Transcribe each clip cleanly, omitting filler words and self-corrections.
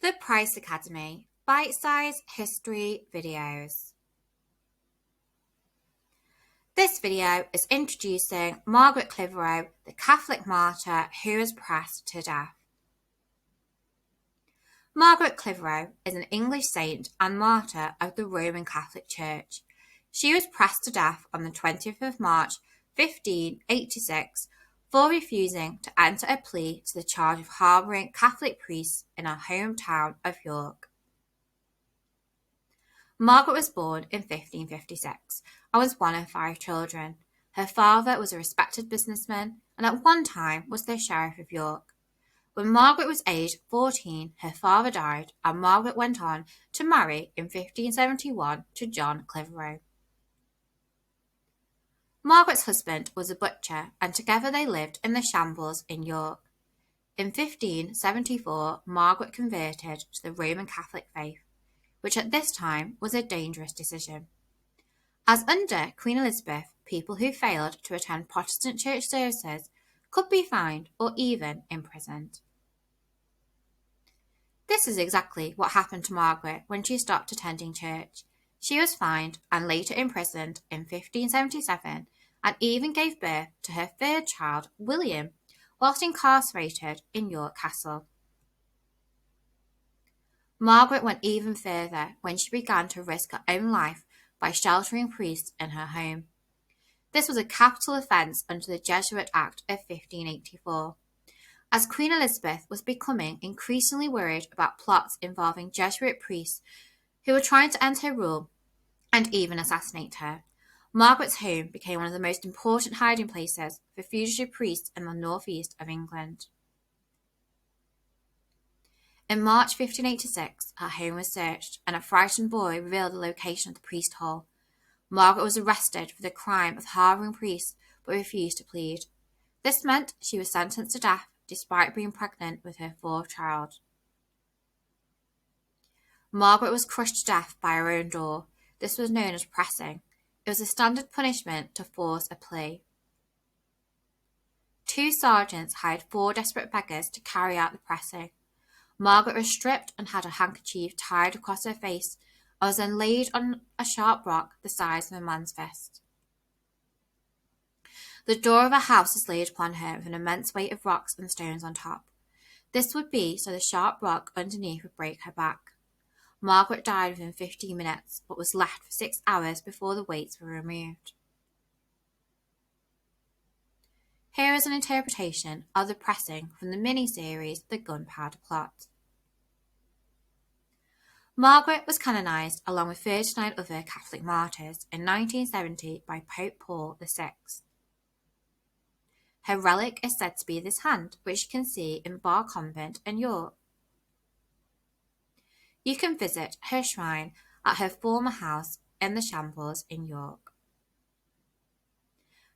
The Price Academy, bite-sized history videos. This video is introducing Margaret Clitherow, the Catholic martyr who was pressed to death. Margaret Clitherow is an English saint and martyr of the Roman Catholic Church. She was pressed to death on the 20th of March, 1586, for refusing to enter a plea to the charge of harbouring Catholic priests in her hometown of York. Margaret was born in 1556 and was one of 5 children. Her father was a respected businessman and at one time was the Sheriff of York. When Margaret was aged 14, her father died and Margaret went on to marry in 1571 to John Clitherow. Margaret's husband was a butcher and together they lived in the Shambles in York. In 1574, Margaret converted to the Roman Catholic faith, which at this time was a dangerous decision. As under Queen Elizabeth, people who failed to attend Protestant church services could be fined or even imprisoned. This is exactly what happened to Margaret when she stopped attending church. She was fined and later imprisoned in 1577 and even gave birth to her third child, William, whilst incarcerated in York Castle. Margaret went even further when she began to risk her own life by sheltering priests in her home. This was a capital offence under the Jesuit Act of 1584. As Queen Elizabeth was becoming increasingly worried about plots involving Jesuit priests who were trying to end her rule and even assassinate her, Margaret's home became one of the most important hiding places for fugitive priests in the northeast of England. In March 1586, her home was searched and a frightened boy revealed the location of the priest hole. Margaret was arrested for the crime of harbouring priests but refused to plead. This meant she was sentenced to death despite being pregnant with her 4th child. Margaret was crushed to death by her own door. This was known as pressing. It was a standard punishment to force a plea. 2 sergeants hired 4 desperate beggars to carry out the pressing. Margaret was stripped and had a handkerchief tied across her face and was then laid on a sharp rock the size of a man's fist. The door of a house was laid upon her with an immense weight of rocks and stones on top. This would be so the sharp rock underneath would break her back. Margaret died within 15 minutes, but was left for 6 hours before the weights were removed. Here is an interpretation of the pressing from the mini-series The Gunpowder Plot. Margaret was canonized along with 39 other Catholic martyrs in 1970 by Pope Paul VI. Her relic is said to be this hand, which you can see in Bar Convent in York. You can visit her shrine at her former house in the Shambles in York.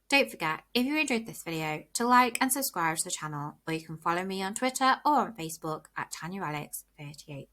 Don't forget, if you enjoyed this video, to like and subscribe to the channel, or you can follow me on Twitter or on Facebook at TanyaAlex38.